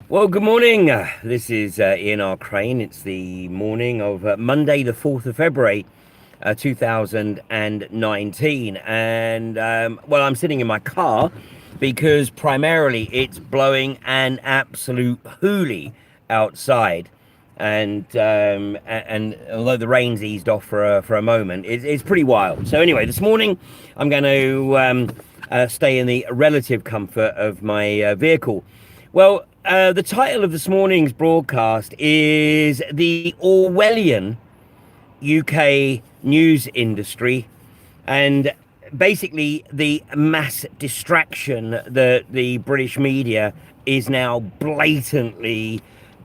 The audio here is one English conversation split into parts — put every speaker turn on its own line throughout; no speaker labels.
Well, good morning. This is Ian R. Crane. It's the morning of Monday, the 4th of February, 2019. Well, I'm sitting in my car because primarily it's blowing an absolute hoolie outside. And although the rain's eased off for a moment, it's pretty wild. So anyway, this morning I'm going to stay in the relative comfort of my vehicle. Well, the title of this morning's broadcast is The Orwellian UK News Industry, and basically the mass distraction that the British media is now blatantly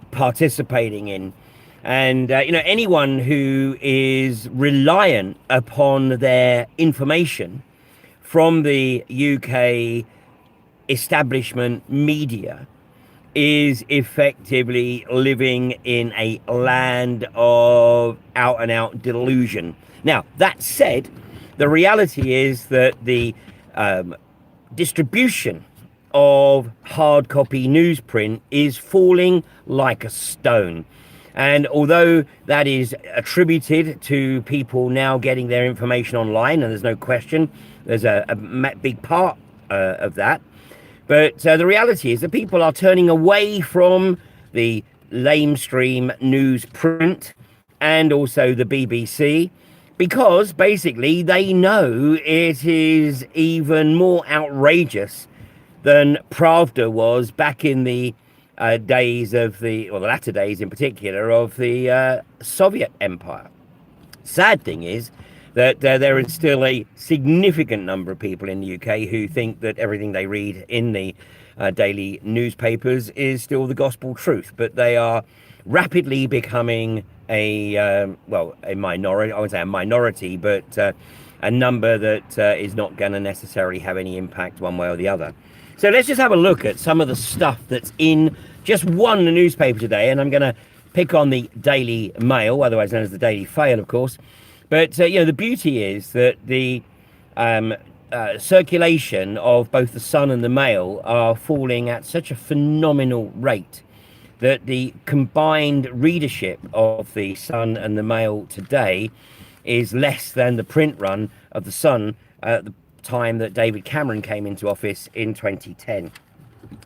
participating in. And, anyone who is reliant upon their information from the UK establishment media is effectively living in a land of out and out delusion. Now, that said, the reality is that the distribution of hard copy newsprint is falling like a stone. And although that is attributed to people now getting their information online, and there's no question, there's a big part of that. But the reality is that people are turning away from the lamestream newsprint and also the BBC because basically they know it is even more outrageous than Pravda was back in the days of the latter days in particular, of the Soviet Empire. Sad thing is that there is still a significant number of people in the UK who think that everything they read in the daily newspapers is still the gospel truth, but they are rapidly becoming a minority. I wouldn't say a minority, but a number that is not going to necessarily have any impact one way or the other. So let's just have a look at some of the stuff that's in just one newspaper today, and I'm going to pick on the Daily Mail, otherwise known as the Daily Fail, of course. But, the beauty is that the circulation of both the Sun and the Mail are falling at such a phenomenal rate that the combined readership of the Sun and the Mail today is less than the print run of the Sun at the time that David Cameron came into office in 2010.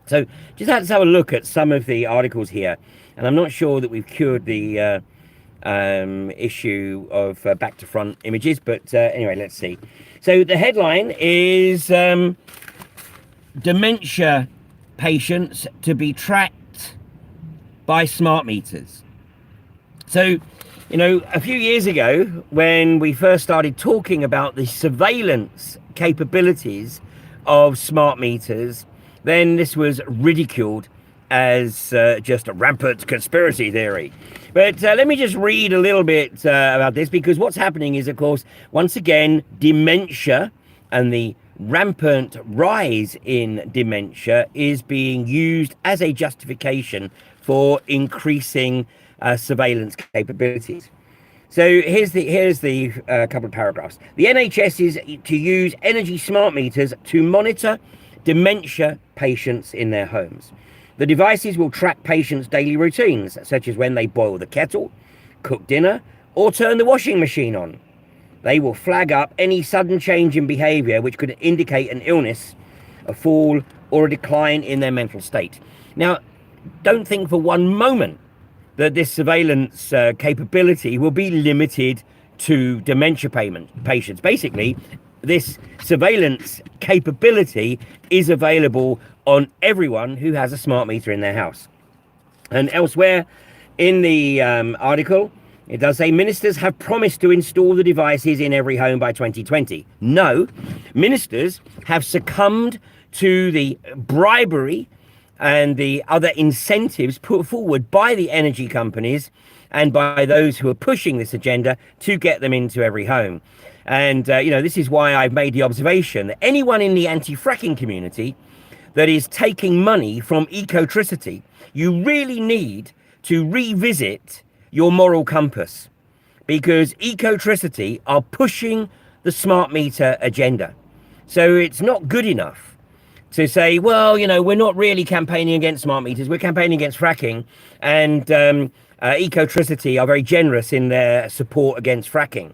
So just had to have a look at some of the articles here, and I'm not sure that we've cured the issue of back to front images, but anyway, let's see. So the headline is dementia patients to be tracked by smart meters. So, a few years ago, when we first started talking about the surveillance capabilities of smart meters, then this was ridiculed as just a rampant conspiracy theory. But let me just read a little bit about this, because what's happening is, of course, once again, dementia and the rampant rise in dementia is being used as a justification for increasing surveillance capabilities. So here's the couple of paragraphs. The NHS is to use energy smart meters to monitor dementia patients in their homes. The devices will track patients' daily routines, such as when they boil the kettle, cook dinner, or turn the washing machine on. They will flag up any sudden change in behaviour which could indicate an illness, a fall, or a decline in their mental state. Now, don't think for one moment that this surveillance capability will be limited to dementia patients. Basically, this surveillance capability is available on everyone who has a smart meter in their house. And elsewhere in the article, it does say ministers have promised to install the devices in every home by 2020. No, ministers have succumbed to the bribery and the other incentives put forward by the energy companies and by those who are pushing this agenda to get them into every home. And, this is why I've made the observation that anyone in the anti-fracking community that is taking money from ecotricity, you really need to revisit your moral compass, because ecotricity are pushing the smart meter agenda. So it's not good enough to say, well, we're not really campaigning against smart meters, we're campaigning against fracking, and Ecotricity are very generous in their support against fracking.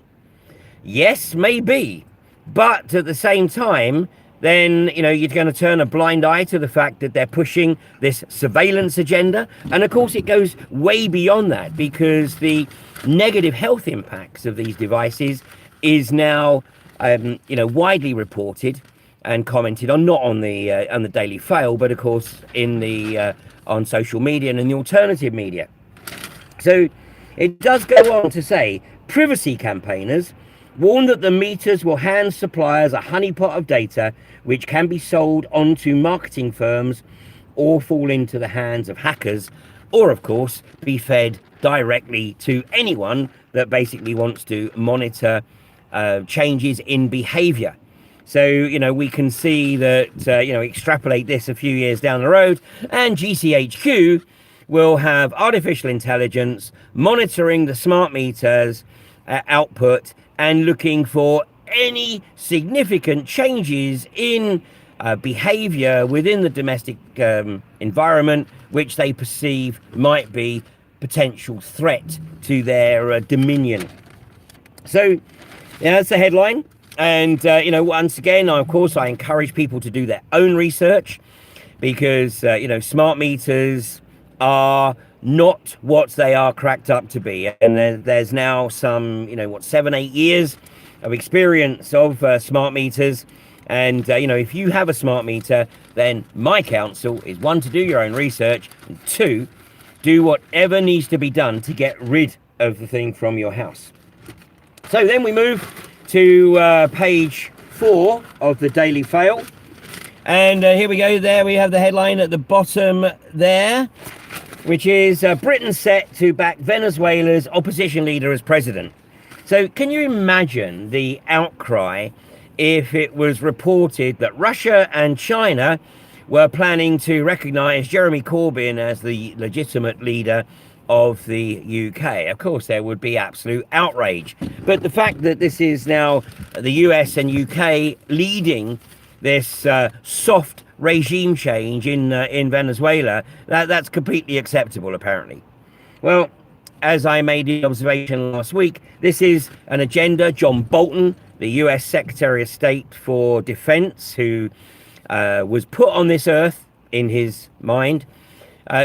Yes, maybe, but at the same time, then you're going to turn a blind eye to the fact that they're pushing this surveillance agenda, and of course it goes way beyond that, because the negative health impacts of these devices is now widely reported and commented on, not on the Daily Fail, but of course in the on social media and in the alternative media. So it does go on to say, privacy campaigners warn that the meters will hand suppliers a honeypot of data which can be sold onto marketing firms or fall into the hands of hackers, or of course be fed directly to anyone that basically wants to monitor changes in behavior. So, we can see that, extrapolate this a few years down the road, and GCHQ will have artificial intelligence monitoring the smart meters output and looking for any significant changes in behavior within the domestic environment, which they perceive might be potential threat to their dominion. So, that's the headline. And, once again, of course, I encourage people to do their own research, because, smart meters are not what they are cracked up to be. And there's now some, 7-8 years of experience of smart meters. And, if you have a smart meter, then my counsel is, 1, to do your own research, and 2, do whatever needs to be done to get rid of the thing from your house. So then we move to page 4 of the Daily Fail. And here we go. There we have the headline at the bottom there, which is Britain set to back Venezuela's opposition leader as president. So can you imagine the outcry if it was reported that Russia and China were planning to recognize Jeremy Corbyn as the legitimate leader of the UK? Of course, there would be absolute outrage. But the fact that this is now the US and UK leading this soft regime change in Venezuela, that's completely acceptable, apparently. Well, as I made the observation last week, this is an agenda. John Bolton, the US Secretary of State for Defense, who was put on this earth, in his mind,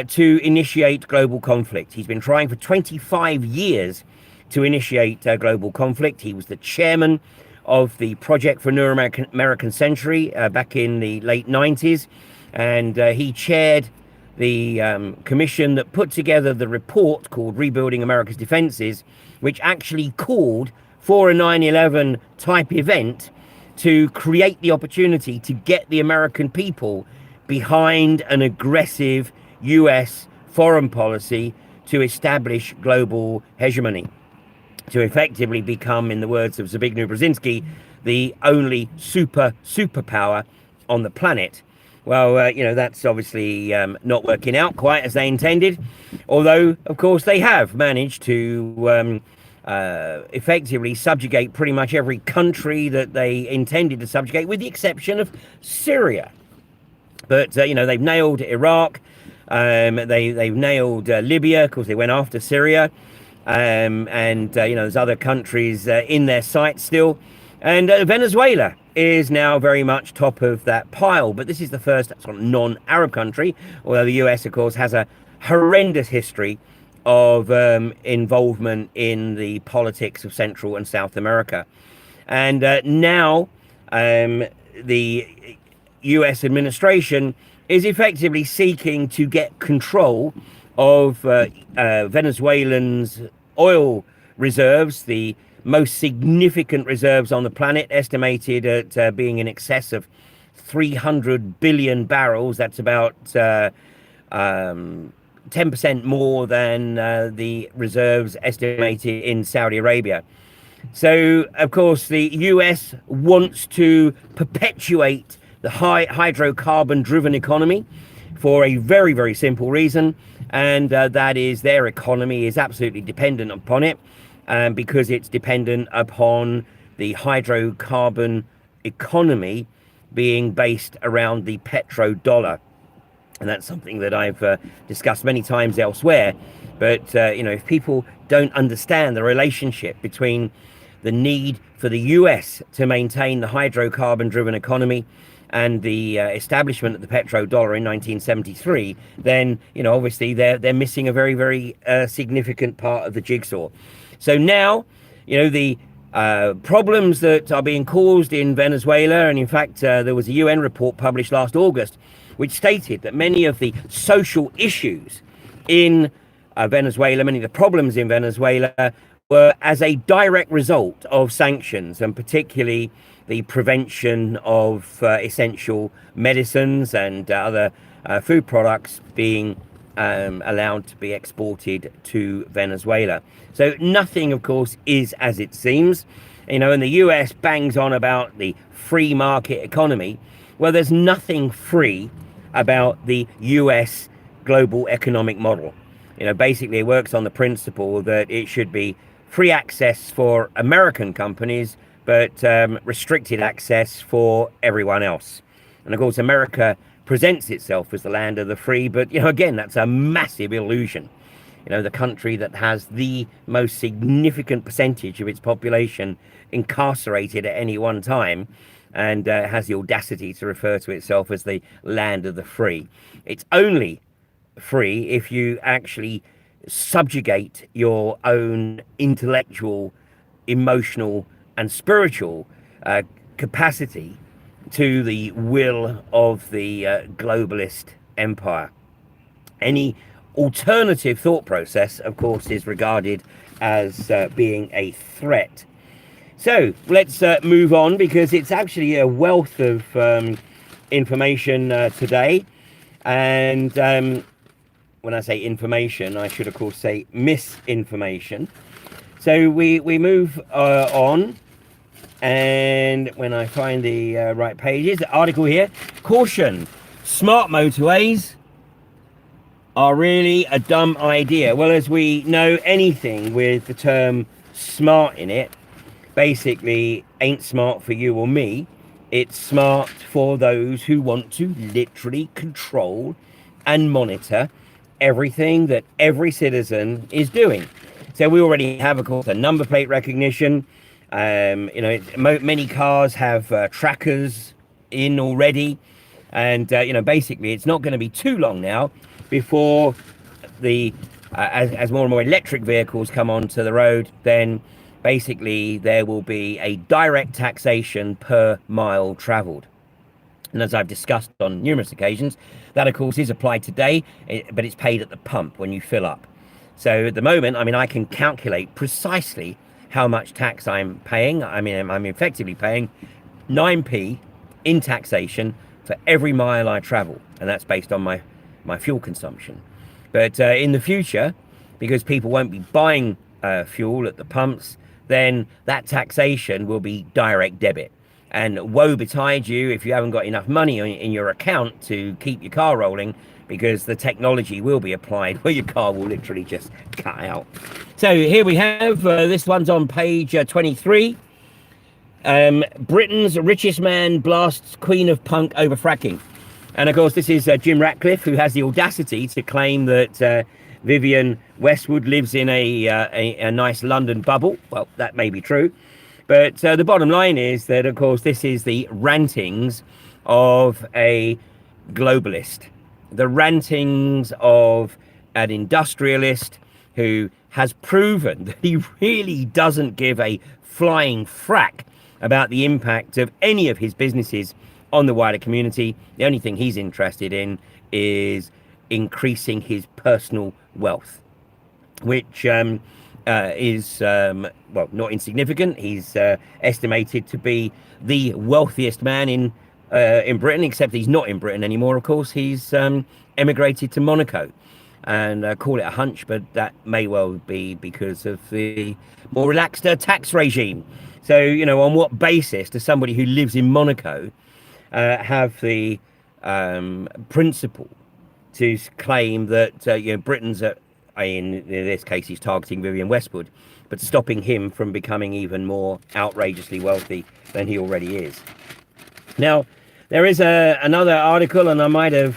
to initiate global conflict. He's been trying for 25 years to initiate global conflict. He was the chairman of the Project for a New American Century back in the late 90s, and he chaired the commission that put together the report called Rebuilding America's Defenses, which actually called for a 9/11 type event to create the opportunity to get the American people behind an aggressive US foreign policy to establish global hegemony, to effectively become, in the words of Zbigniew Brzezinski, the only superpower on the planet. Well, that's obviously not working out quite as they intended, although, of course, they have managed to effectively subjugate pretty much every country that they intended to subjugate, with the exception of Syria. But, they've nailed Iraq, they've nailed Libya. Of course, they went after Syria, and, there's other countries in their sights still. And Venezuela is now very much top of that pile. But this is the first sort of non-Arab country, although the US, of course, has a horrendous history of involvement in the politics of Central and South America. And now the US administration is effectively seeking to get control of Venezuelans' oil reserves, the most significant reserves on the planet, estimated at being in excess of 300 billion barrels. That's about 10% more than the reserves estimated in Saudi Arabia. So, of course, the US wants to perpetuate the hydrocarbon-driven economy for a very, very simple reason, and that is their economy is absolutely dependent upon it, because it's dependent upon the hydrocarbon economy being based around the petrodollar. And that's something that I've discussed many times elsewhere. But, if people don't understand the relationship between the need for the US to maintain the hydrocarbon-driven economy and the establishment of the petrodollar in 1973, then, obviously they're missing a very, very significant part of the jigsaw. So now, the problems that are being caused in Venezuela, and in fact, there was a UN report published last August, which stated that many of the social issues in Venezuela, many of the problems in Venezuela were as a direct result of sanctions, and particularly the prevention of essential medicines and other food products being allowed to be exported to Venezuela. So nothing, of course, is as it seems. And the US bangs on about the free market economy. Well, there's nothing free about the US global economic model. Basically it works on the principle that it should be free access for American companies, but restricted access for everyone else. And of course, America presents itself as the land of the free, but again, that's a massive illusion. The country that has the most significant percentage of its population incarcerated at any one time, and has the audacity to refer to itself as the land of the free. It's only free if you actually subjugate your own intellectual, emotional, and spiritual capacity to the will of the globalist empire. Any alternative thought process, of course, is regarded as being a threat. So let's move on, because it's actually a wealth of information today. And when I say information, I should, of course, say misinformation. So we move on. And when I find the right pages, the article here, caution, smart motorways are really a dumb idea. Well, as we know, anything with the term smart in it basically ain't smart for you or me. It's smart for those who want to literally control and monitor everything that every citizen is doing. So we already have, of course, a number plate recognition. Many cars have trackers in already. And, basically it's not going to be too long now before the as more and more electric vehicles come onto the road, then basically there will be a direct taxation per mile traveled. And as I've discussed on numerous occasions, that of course is applied today, but it's paid at the pump when you fill up. So at the moment, I can calculate precisely how much tax I'm paying. I'm effectively paying 9p in taxation for every mile I travel, and that's based on my fuel consumption. But in the future, because people won't be buying fuel at the pumps, then that taxation will be direct debit. And woe betide you if you haven't got enough money in your account to keep your car rolling, because the technology will be applied where your car will literally just cut out. So here we have, this one's on page 23. Britain's richest man blasts Queen of Punk over fracking. And of course, this is Jim Ratcliffe, who has the audacity to claim that Vivienne Westwood lives in a nice London bubble. Well, that may be true. But the bottom line is that, of course, this is the rantings of a globalist. The rantings of an industrialist who has proven that he really doesn't give a flying frack about the impact of any of his businesses on the wider community. The only thing he's interested in is increasing his personal wealth, which is not insignificant. He's estimated to be the wealthiest man in Britain, except he's not in Britain anymore. Of course, he's emigrated to Monaco, and call it a hunch, but that may well be because of the more relaxed tax regime. So, on what basis does somebody who lives in Monaco have the principle to claim that Britain's in this case he's targeting Vivienne Westwood, but stopping him from becoming even more outrageously wealthy than he already is? Now, There is another article, and I might have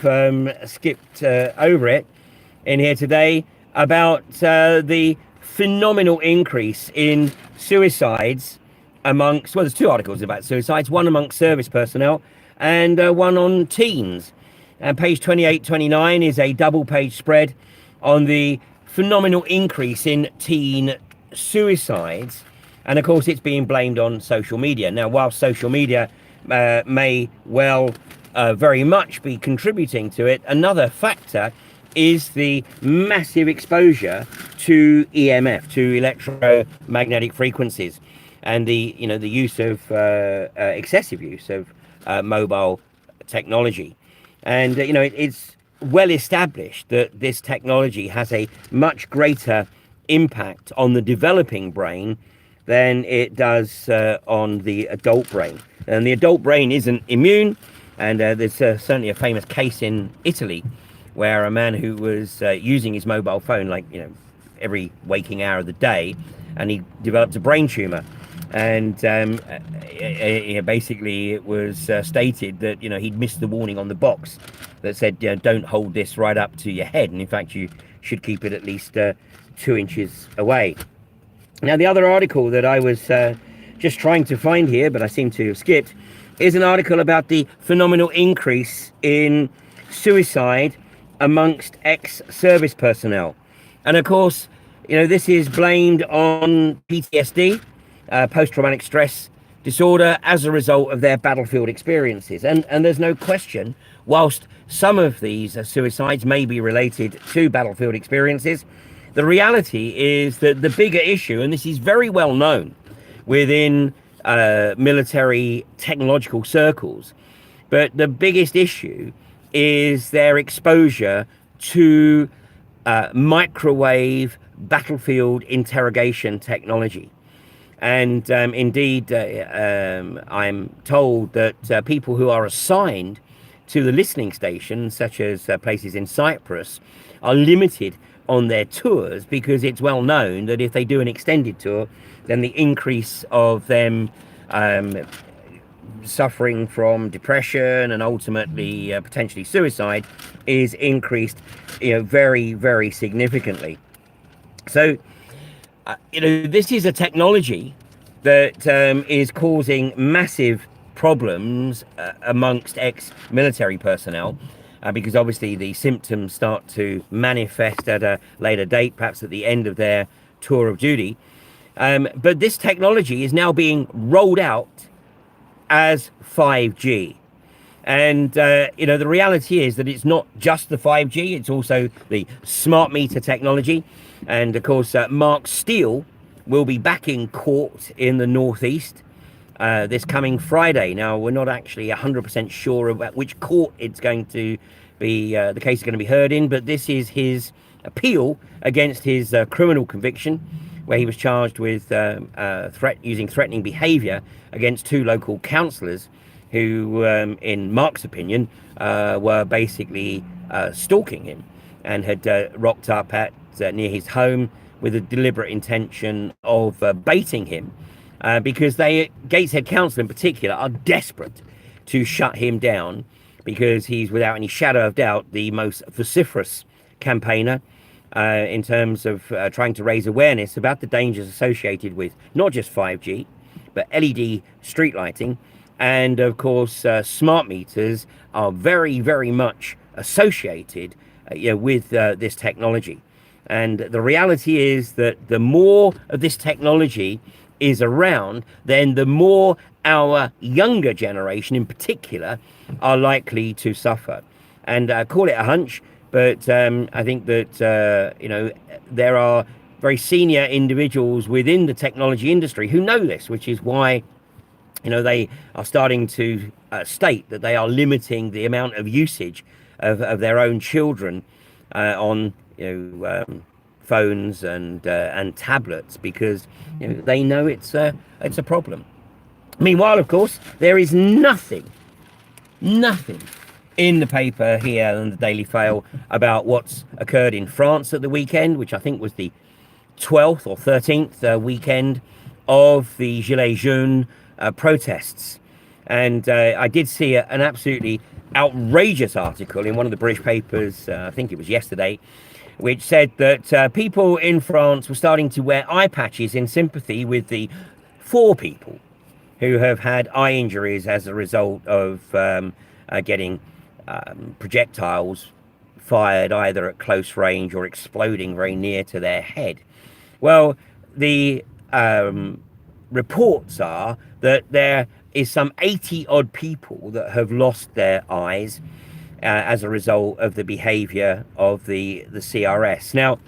skipped over it in here today, about the phenomenal increase in suicides amongst, well, there's two articles about suicides, one amongst service personnel and one on teens. And page 28, 29 is a double page spread on the phenomenal increase in teen suicides. And of course, it's being blamed on social media. Now, while social media may well very much be contributing to it, another factor is the massive exposure to EMF, to electromagnetic frequencies, and the use of excessive use of mobile technology. And it's well established that this technology has a much greater impact on the developing brain than it does on the adult brain. And the adult brain isn't immune, and there's certainly a famous case in Italy where a man who was using his mobile phone every waking hour of the day, and he developed a brain tumor. And basically it was stated that he'd missed the warning on the box that said don't hold this right up to your head, and in fact you should keep it at least 2 inches away. Now, the other article that I was just trying to find here, but I seem to have skipped, is an article about the phenomenal increase in suicide amongst ex-service personnel. And of course, this is blamed on PTSD, post-traumatic stress disorder, as a result of their battlefield experiences. And there's no question, whilst some of these suicides may be related to battlefield experiences, the reality is that the bigger issue, and this is very well known within military technological circles, but the biggest issue is their exposure to microwave battlefield interrogation technology. And indeed, I'm told that people who are assigned to the listening stations, such as places in Cyprus, are limited on their tours, because it's well known that if they do an extended tour, then the increase of them suffering from depression and ultimately potentially suicide is increased very, very significantly. So this is a technology that is causing massive problems amongst ex-military personnel, because obviously the symptoms start to manifest at a later date, perhaps at the end of their tour of duty. But this technology is now being rolled out as 5G. And, the reality is that it's not just the 5G, it's also the smart meter technology. And of course, Mark Steele will be back in court in the Northeast this coming Friday. Now, we're not actually 100% sure about which court it's going to be, the case is going to be heard in, but this is his appeal against his criminal conviction, where he was charged with using threatening behavior against two local councillors who, in Mark's opinion, were basically stalking him and had rocked up at near his home with a deliberate intention of baiting him, because Gateshead Council in particular are desperate to shut him down, because he's, without any shadow of doubt, the most vociferous campaigner in terms of trying to raise awareness about the dangers associated with not just 5G, but LED street lighting. And of course, smart meters are very, very much associated with this technology. And the reality is that the more of this technology is around, then the more our younger generation in particular are likely to suffer. And call it a hunch, but I think that there are very senior individuals within the technology industry who know this, which is why they are starting to state that they are limiting the amount of usage of their own children on phones and tablets, because they know it's a problem. Meanwhile, of course, there is nothing in the paper here and the Daily Fail about what's occurred in France at the weekend, which I think was the 12th or 13th weekend of the Gilet-Jaune protests. And I did see an absolutely outrageous article in one of the British papers, I think it was yesterday, which said that people in France were starting to wear eye patches in sympathy with the 4 people who have had eye injuries as a result of getting projectiles fired either at close range or exploding very near to their head. Well, the reports are that there is some 80 odd people that have lost their eyes as a result of the behavior of the CRS. Now,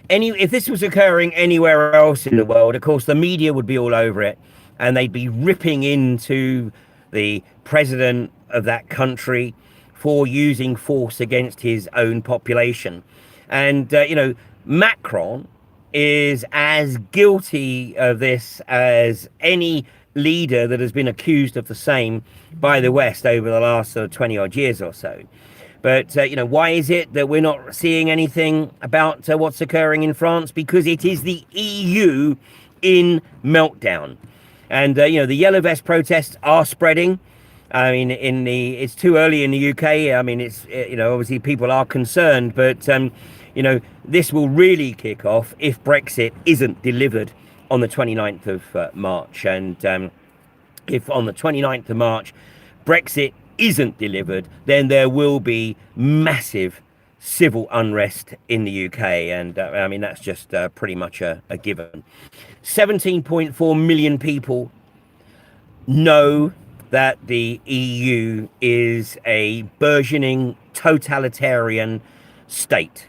if this was occurring anywhere else in the world, of course, the media would be all over it, and they'd be ripping into the president of that country for using force against his own population. And, Macron is as guilty of this as any leader that has been accused of the same by the West over the last sort of 20 odd years or so. But, why is it that we're not seeing anything about what's occurring in France? Because it is the EU in meltdown. And, the Yellow Vest protests are spreading. I mean, it's too early in the UK. I mean, it's, obviously people are concerned, but, this will really kick off if Brexit isn't delivered on the 29th of March. And if on the 29th of March, Brexit isn't delivered, then there will be massive civil unrest in the UK. And I mean, that's just pretty much a given. 17.4 million people know that the EU is a burgeoning totalitarian state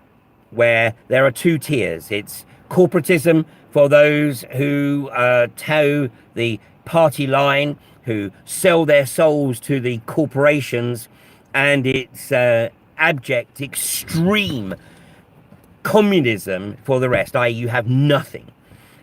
where there are 2 tiers. It's corporatism for those who toe the party line, who sell their souls to the corporations, and it's abject, extreme communism for the rest, i.e. you have nothing.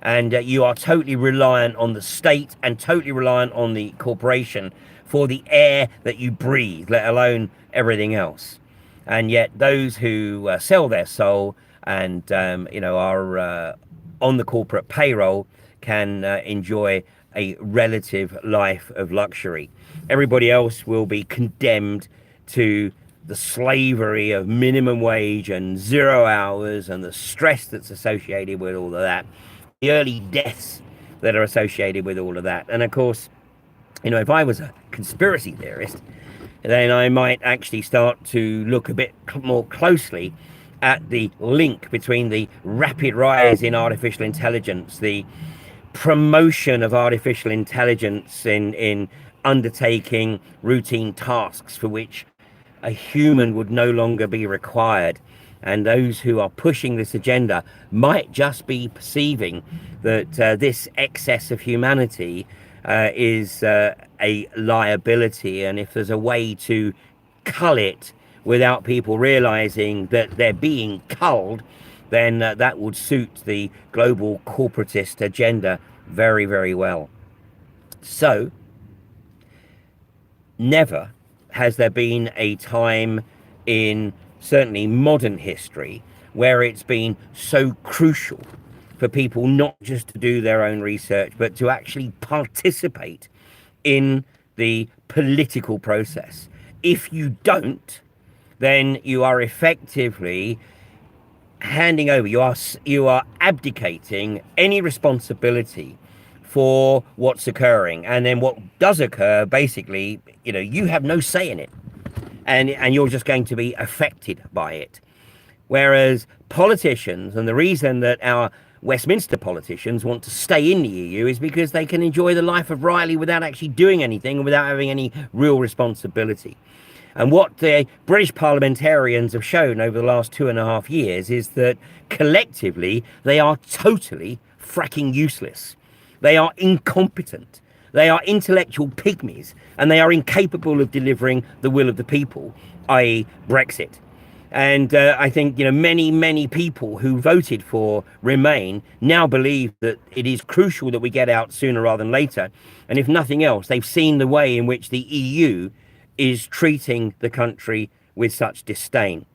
And you are totally reliant on the state and totally reliant on the corporation for the air that you breathe, let alone everything else. And yet those who sell their soul and, are on the corporate payroll can enjoy a relative life of luxury. Everybody else will be condemned to the slavery of minimum wage and 0 hours and the stress that's associated with all of that, the early deaths that are associated with all of that. And of course, if I was a conspiracy theorist, then I might actually start to look a bit more closely at the link between the rapid rise in artificial intelligence, the promotion of artificial intelligence in undertaking routine tasks for which a human would no longer be required. And those who are pushing this agenda might just be perceiving that this excess of humanity is a liability. And if there's a way to cull it without people realizing that they're being culled, then that would suit the global corporatist agenda very, very well. So, never has there been a time in certainly modern history where it's been so crucial for people not just to do their own research, but to actually participate in the political process. If you don't, then you are effectively handing over, you are abdicating any responsibility for what's occurring. And then what does occur, basically, you have no say in it, and you're just going to be affected by it. Whereas politicians, and the reason that our Westminster politicians want to stay in the EU is because they can enjoy the life of Riley without actually doing anything and without having any real responsibility. And what the British parliamentarians have shown over the last 2.5 years is that collectively they are totally fracking useless. They are incompetent. They are intellectual pygmies, and they are incapable of delivering the will of the people, i.e. Brexit. And I think, many people who voted for Remain now believe that it is crucial that we get out sooner rather than later. And if nothing else, they've seen the way in which the EU is treating the country with such disdain.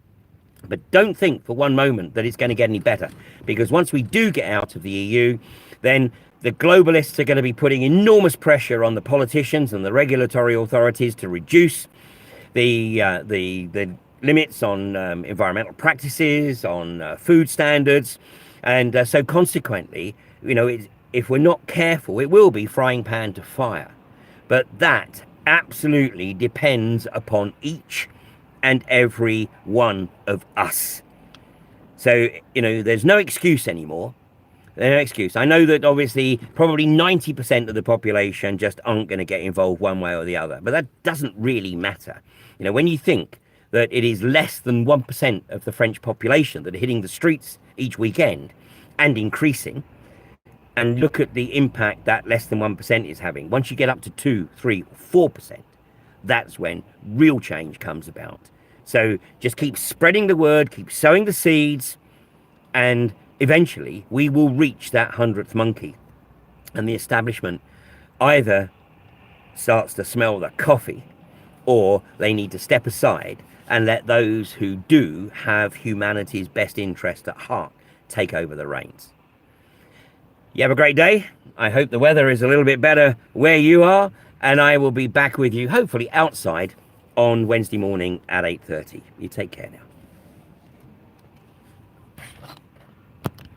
But don't think for one moment that it's going to get any better, because once we do get out of the EU, then The globalists are going to be putting enormous pressure on the politicians and the regulatory authorities to reduce the limits on environmental practices, on food standards, and so consequently, if we're not careful, it will be frying pan to fire. But that absolutely depends upon each and every one of us. So, there's no excuse anymore. There's no excuse. I know that obviously probably 90% of the population just aren't going to get involved one way or the other, but that doesn't really matter. When you think that it is less than 1% of the French population that are hitting the streets each weekend and increasing, and look at the impact that less than 1% is having. Once you get up to 2, 3, 4%, that's when real change comes about. So just keep spreading the word, keep sowing the seeds, and eventually we will reach that 100th monkey. And the establishment either starts to smell the coffee, or they need to step aside and let those who do have humanity's best interest at heart take over the reins. You have a great day. I hope the weather is a little bit better where you are, and I will be back with you, hopefully outside, on Wednesday morning at 8:30. You take care now.